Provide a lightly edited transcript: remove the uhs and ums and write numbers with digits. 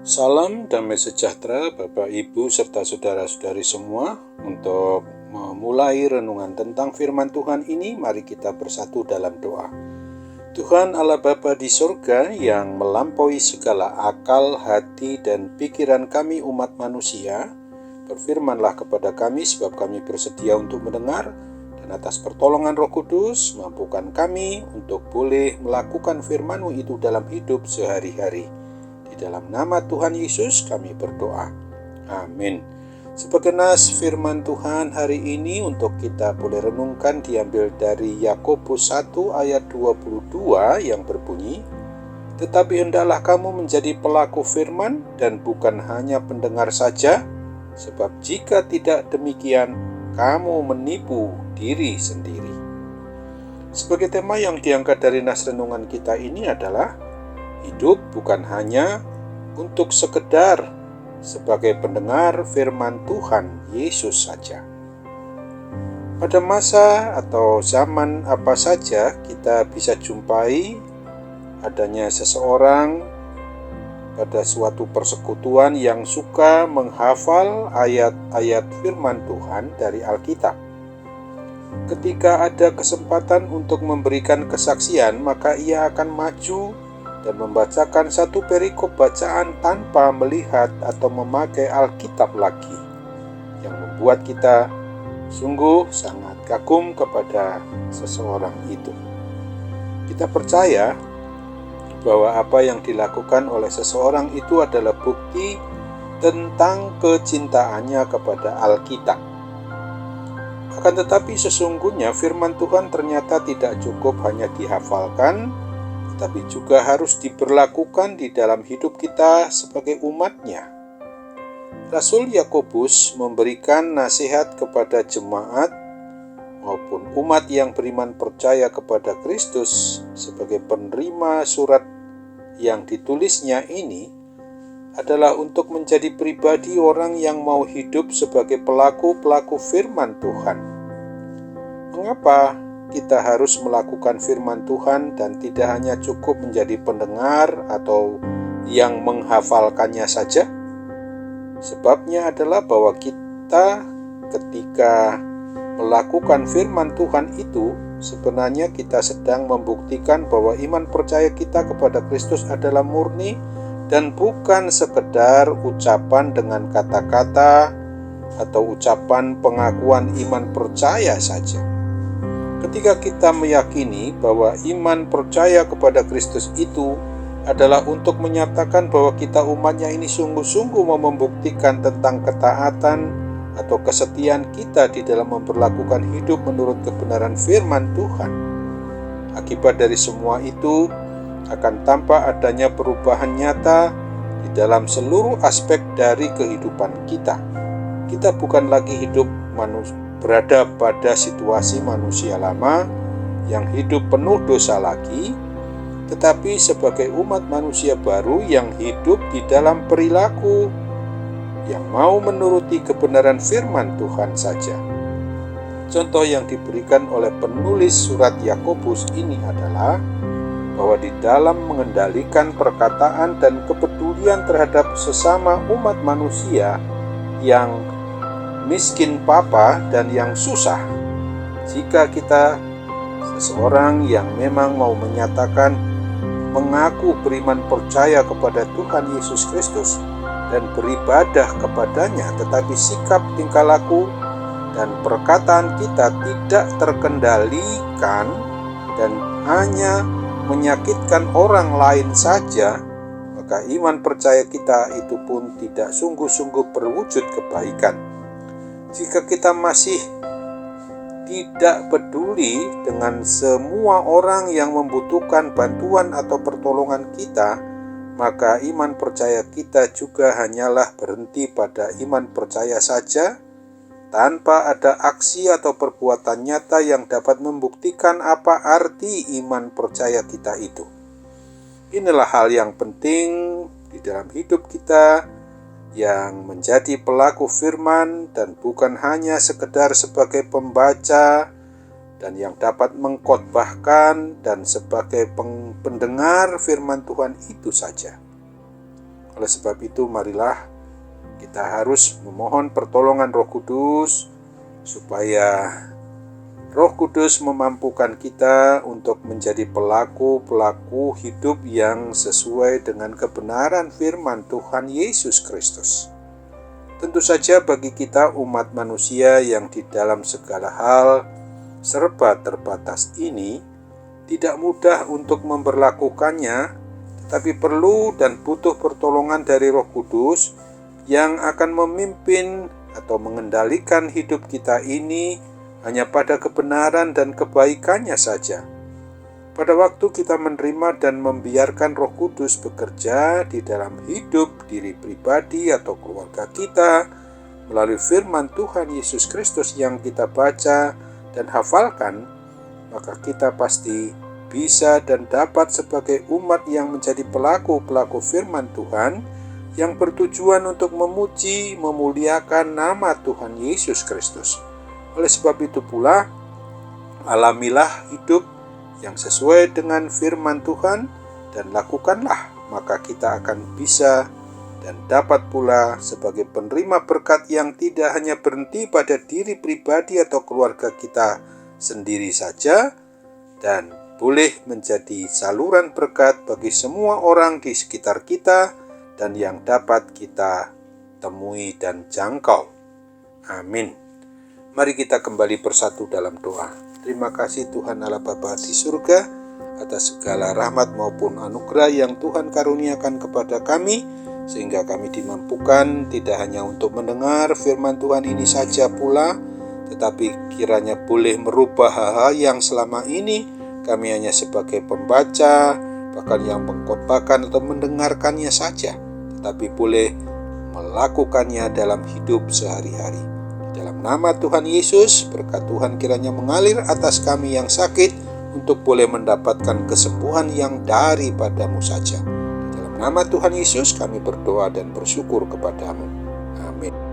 Salam damai sejahtera Bapak Ibu serta saudara-saudari semua. Untuk memulai renungan tentang firman Tuhan ini, mari kita bersatu dalam doa. Tuhan Allah Bapa di surga yang melampaui segala akal, hati, dan pikiran kami umat manusia, berfirmanlah kepada kami sebab kami bersedia untuk mendengar, dan atas pertolongan Roh Kudus mampukan kami untuk boleh melakukan firman-Mu itu dalam hidup sehari-hari. Di dalam nama Tuhan Yesus kami berdoa. Amin. Sebagai nas firman Tuhan hari ini untuk kita boleh renungkan diambil dari Yakobus 1 ayat 22 yang berbunyi, "Tetapi hendaklah kamu menjadi pelaku firman dan bukan hanya pendengar saja, sebab jika tidak demikian, kamu menipu diri sendiri." Sebagai tema yang diangkat dari nas renungan kita ini adalah hidup bukan hanya untuk sekedar sebagai pendengar firman Tuhan Yesus saja. Pada masa atau zaman apa saja kita bisa jumpai adanya seseorang pada suatu persekutuan yang suka menghafal ayat-ayat firman Tuhan dari Alkitab. Ketika ada kesempatan untuk memberikan kesaksian, maka ia akan maju dan membacakan satu perikop bacaan tanpa melihat atau memakai Alkitab lagi, yang membuat kita sungguh sangat kagum kepada seseorang itu. Kita percaya bahwa apa yang dilakukan oleh seseorang itu adalah bukti tentang kecintaannya kepada Alkitab. Akan tetapi sesungguhnya firman Tuhan ternyata tidak cukup hanya dihafalkan, tetapi juga harus diberlakukan di dalam hidup kita sebagai umatnya. Rasul Yakobus memberikan nasihat kepada jemaat maupun umat yang beriman percaya kepada Kristus sebagai penerima surat yang ditulisnya ini adalah untuk menjadi pribadi orang yang mau hidup sebagai pelaku-pelaku firman Tuhan. Mengapa kita harus melakukan firman Tuhan dan tidak hanya cukup menjadi pendengar atau yang menghafalkannya saja? Sebabnya adalah bahwa kita ketika melakukan firman Tuhan itu, sebenarnya kita sedang membuktikan bahwa iman percaya kita kepada Kristus adalah murni dan bukan sekedar ucapan dengan kata-kata atau ucapan pengakuan iman percaya saja. Ketika kita meyakini bahwa iman percaya kepada Kristus itu adalah untuk menyatakan bahwa kita umatnya ini sungguh-sungguh mau membuktikan tentang ketaatan atau kesetiaan kita di dalam memperlakukan hidup menurut kebenaran firman Tuhan. Akibat dari semua itu akan tampak adanya perubahan nyata di dalam seluruh aspek dari kehidupan kita. Kita bukan lagi berada pada situasi manusia lama yang hidup penuh dosa lagi, tetapi sebagai umat manusia baru yang hidup di dalam perilaku yang mau menuruti kebenaran firman Tuhan saja. Contoh yang diberikan oleh penulis surat Yakobus ini adalah bahwa di dalam mengendalikan perkataan dan kepedulian terhadap sesama umat manusia yang miskin papa dan yang susah, jika kita seseorang yang memang mau menyatakan mengaku beriman percaya kepada Tuhan Yesus Kristus dan beribadah kepadanya, tetapi sikap tingkah laku dan perkataan kita tidak terkendalikan dan hanya menyakitkan orang lain saja, maka iman percaya kita itu pun tidak sungguh-sungguh berwujud kebaikan. Jika kita masih tidak peduli dengan semua orang yang membutuhkan bantuan atau pertolongan kita, maka iman percaya kita juga hanyalah berhenti pada iman percaya saja, tanpa ada aksi atau perbuatan nyata yang dapat membuktikan apa arti iman percaya kita itu. Inilah hal yang penting di dalam hidup kita, yang menjadi pelaku firman dan bukan hanya sekedar sebagai pembaca dan yang dapat mengkhotbahkan dan sebagai pendengar firman Tuhan itu saja. Oleh sebab itu, marilah kita harus memohon pertolongan Roh Kudus supaya Roh Kudus memampukan kita untuk menjadi pelaku-pelaku hidup yang sesuai dengan kebenaran firman Tuhan Yesus Kristus. Tentu saja bagi kita umat manusia yang di dalam segala hal serba terbatas ini tidak mudah untuk memberlakukannya, tetapi perlu dan butuh pertolongan dari Roh Kudus yang akan memimpin atau mengendalikan hidup kita ini hanya pada kebenaran dan kebaikannya saja. Pada waktu kita menerima dan membiarkan Roh Kudus bekerja di dalam hidup diri pribadi atau keluarga kita melalui firman Tuhan Yesus Kristus yang kita baca dan hafalkan, maka kita pasti bisa dan dapat sebagai umat yang menjadi pelaku-pelaku firman Tuhan yang bertujuan untuk memuji, memuliakan nama Tuhan Yesus Kristus. Oleh sebab itu pula, alamilah hidup yang sesuai dengan firman Tuhan dan lakukanlah, maka kita akan bisa dan dapat pula sebagai penerima berkat yang tidak hanya berhenti pada diri pribadi atau keluarga kita sendiri saja, dan boleh menjadi saluran berkat bagi semua orang di sekitar kita dan yang dapat kita temui dan jangkau. Amin. Mari kita kembali bersatu dalam doa. Terima kasih Tuhan Allah Bapa di surga atas segala rahmat maupun anugerah yang Tuhan karuniakan kepada kami, sehingga kami dimampukan tidak hanya untuk mendengar firman Tuhan ini saja pula, tetapi kiranya boleh merubah hal-hal yang selama ini kami hanya sebagai pembaca, bahkan yang mengkhotbahkan atau mendengarkannya saja, tetapi boleh melakukannya dalam hidup sehari-hari. Dalam nama Tuhan Yesus, berkat Tuhan kiranya mengalir atas kami yang sakit untuk boleh mendapatkan kesembuhan yang daripadamu saja. Dalam nama Tuhan Yesus kami berdoa dan bersyukur kepadamu. Amin.